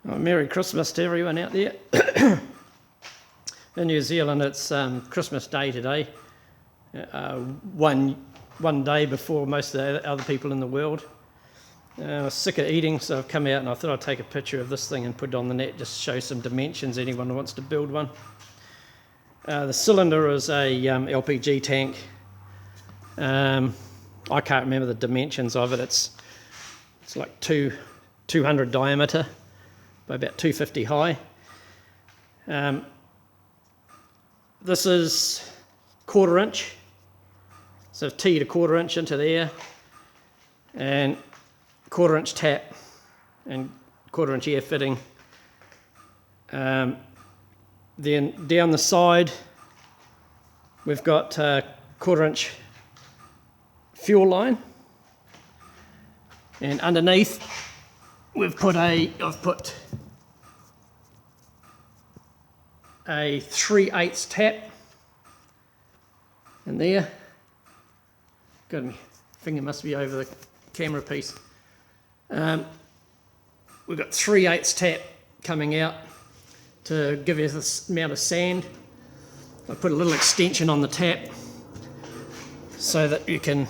Merry Christmas to everyone out there. In New Zealand, it's Christmas Day today, one day before most of the other people in the world. I was sick of eating, so I've come out and I thought I'd take a picture of this thing and put it on the net, just to show some dimensions, anyone who wants to build one. The cylinder is a LPG tank. I can't remember the dimensions of it. It's like 200 diameter by about 250 high. This is 1/4 inch, so I've teed a 1/4 inch into there, and 1/4 inch tap and 1/4 inch air fitting. Then down the side we've got 1/4 inch fuel line, and underneath I've put a 3/8 tap in there. God, my finger must be over the camera piece. We've got 3/8 tap coming out to give you this amount of sand. I put a little extension on the tap so that you can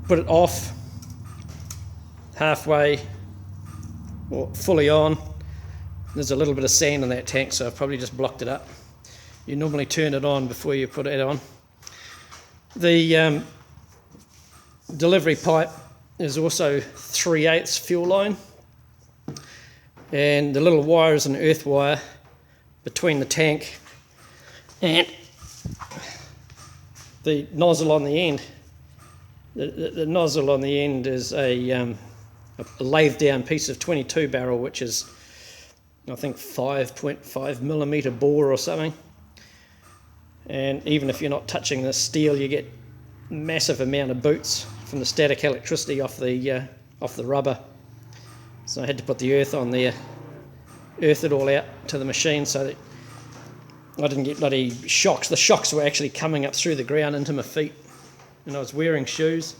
put it off halfway or fully on. There's a little bit of sand in that tank, so I've probably just blocked it up. You normally turn it on before you put it on. The delivery pipe is also 3/8 fuel line, and the little wire is an earth wire between the tank and the nozzle on the end. The nozzle on the end is a lathed down piece of 22 barrel, which is I think 5.5 millimeter bore or something. And even if you're not touching the steel, you get massive amount of boots from the static electricity off the rubber. So I had to put the earth on there, earth it all out to the machine so that I didn't get bloody shocks. The shocks were actually coming up through the ground into my feet, and I was wearing shoes.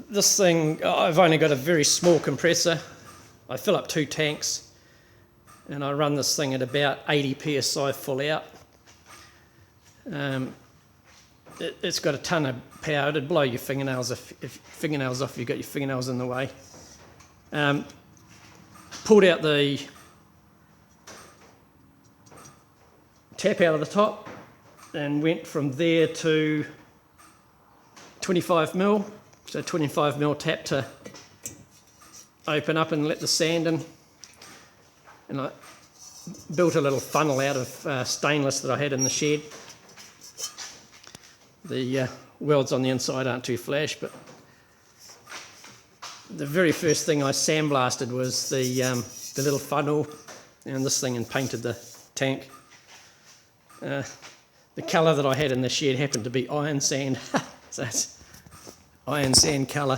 This thing, I've only got a very small compressor. I fill up 2 tanks and I run this thing at about 80 psi full out. It's got a ton of power. It'd blow your fingernails if you've got your fingernails in the way. Pulled out the tap out of the top and went from there to 25 mil. So 25 mil tap to open up and let the sand in. And I built a little funnel out of stainless that I had in the shed. The welds on the inside aren't too flash, but the very first thing I sandblasted was the little funnel and this thing, and painted the tank. The colour that I had in the shed happened to be iron sand, so it's iron sand colour.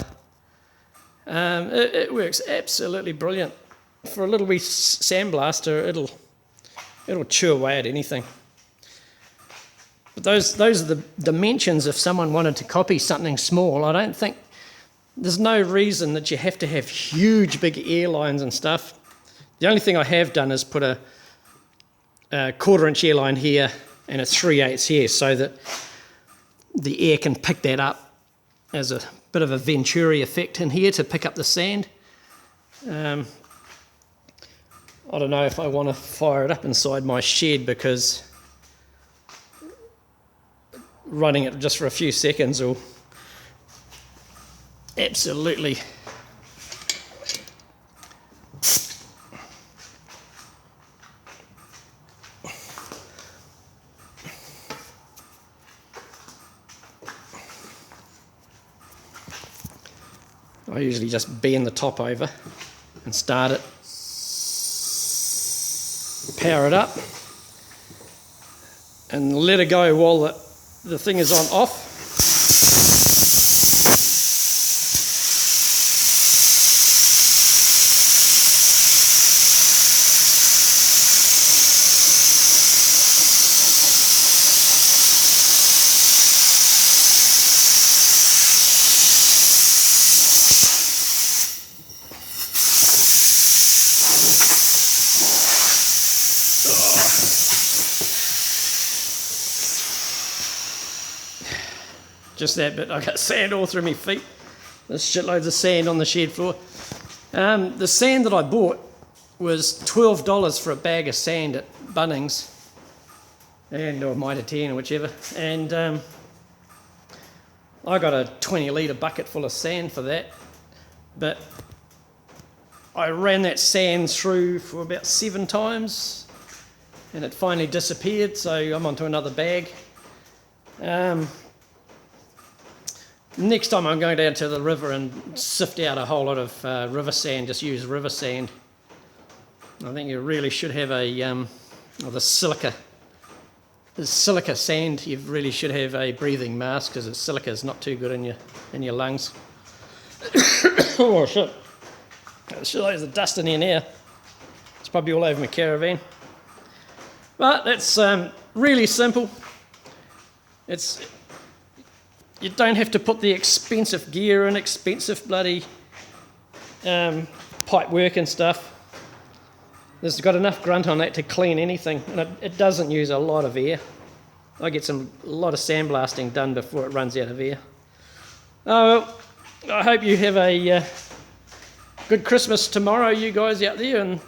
It works absolutely brilliant. For a little wee sandblaster, it'll chew away at anything. But those are the dimensions if someone wanted to copy something small. I don't think there's no reason that you have to have huge big air lines and stuff. The only thing I have done is put a 1/4 inch air line here and a 3/8 here, so that the air can pick that up as a bit of a Venturi effect in here to pick up the sand. I don't know if I want to fire it up inside my shed, because running it just for a few seconds will absolutely I usually just bend the top over and start it, power it up, and let it go while the thing is on off. just that bit. I got sand all through my feet. There's shitloads of sand on the shed floor. The sand that I bought was $12 for a bag of sand at Bunnings, or Mitre 10 or whichever, and I got a 20 litre bucket full of sand for that, but I ran that sand through for about 7 times and it finally disappeared, so I'm onto another bag. Next time I'm going down to the river and sift out a whole lot of river sand, just use river sand. I think you really should have the silica sand. You really should have a breathing mask because the silica is not too good in your lungs. Oh shit! There's the dust in here now. It's probably all over my caravan. But that's really simple. You don't have to put the expensive gear in, expensive bloody pipe work and stuff. There's got enough grunt on that to clean anything, and it doesn't use a lot of air. I get a lot of sandblasting done before it runs out of air. Oh well, I hope you have a good Christmas tomorrow, you guys out there in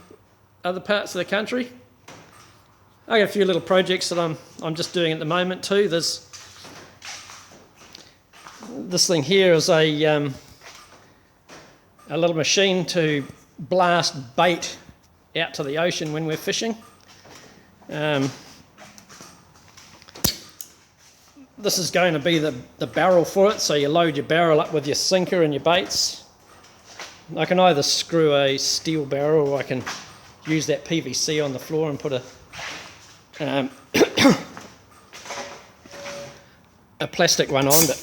other parts of the country. I got a few little projects that I'm just doing at the moment too. There's this thing here is a little machine to blast bait out to the ocean when we're fishing. This is going to be the barrel for it, so you load your barrel up with your sinker and your baits. I can either screw a steel barrel or I can use that PVC on the floor and put a plastic one on, but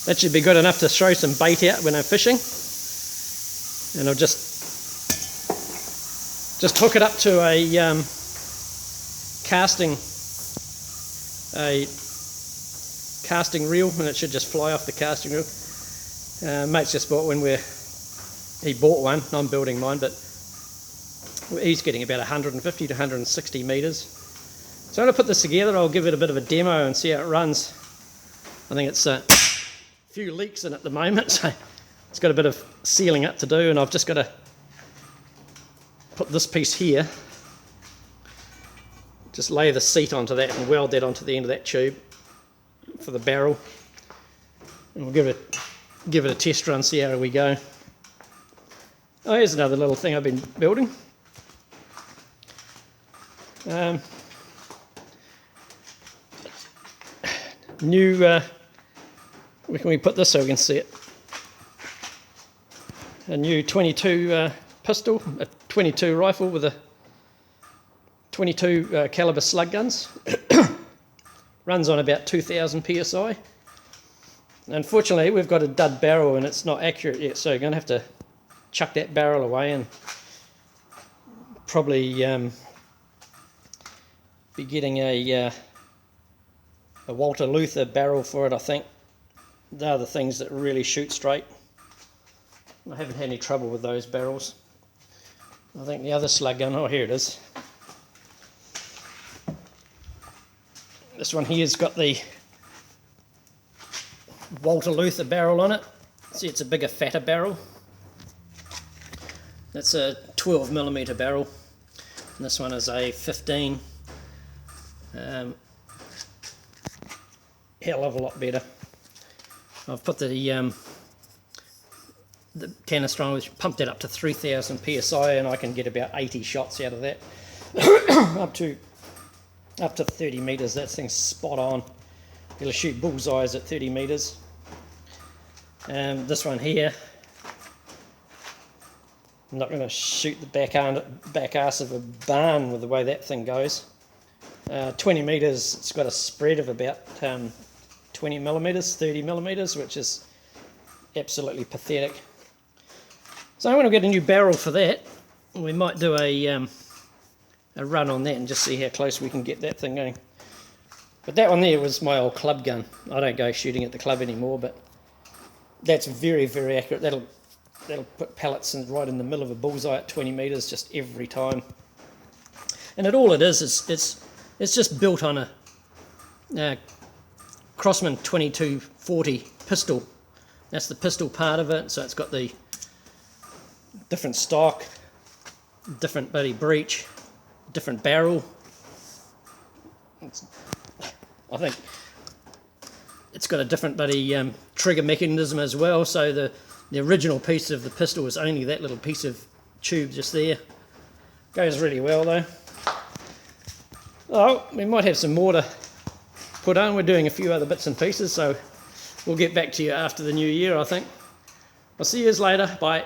that should be good enough to throw some bait out when I'm fishing. And I'll just hook it up to a casting reel, and it should just fly off the casting reel. Mate's just bought one he bought one, I'm building mine, but he's getting about 150 to 160 metres. So I'm going to put this together. I'll give it a bit of a demo and see how it runs. I think it's few leaks in at the moment, so it's got a bit of sealing up to do, and I've just got to put this piece here, just lay the seat onto that and weld that onto the end of that tube for the barrel, and we'll give it a test run, see how we go. Oh, here's another little thing I've been building. Where can we put this so we can see it? A new 22 pistol, a 22 rifle with a 22 caliber slug guns. Runs on about 2000 psi. Unfortunately, we've got a dud barrel and it's not accurate yet, so you're going to have to chuck that barrel away and probably be getting a Walter Luther barrel for it, I think. They're the things that really shoot straight. I haven't had any trouble with those barrels. I think the other slug gun, oh here it is. This one here's got the Walter Luther barrel on it. See, it's a bigger, fatter barrel. That's a 12mm barrel. And this one is a 15. Hell of a lot better. I've put the Canistron, which pumped it up to 3000 psi, and I can get about 80 shots out of that. up to 30 metres. That thing's spot on. It'll shoot bullseyes at 30 metres. This one here, I'm not going to shoot the back arse of a barn with the way that thing goes. 20 metres, it's got a spread of about 20mm, 30mm, which is absolutely pathetic. So I'm going to get a new barrel for that. We might do a run on that and just see how close we can get that thing going. But that one there was my old club gun. I don't go shooting at the club anymore, but that's very, very accurate. That'll put pellets right in the middle of a bullseye at 20 metres just every time. And all it is it's just built on a Crossman 2240 pistol. That's the pistol part of it. So it's got the different stock, different bloody breech, different barrel. I think it's got a different bloody trigger mechanism as well. So the original piece of the pistol is only that little piece of tube just there. Goes really well though. Oh, we might have some more to put on. We're doing a few other bits and pieces, so we'll get back to you after the new year, I think. I'll see you later. Bye.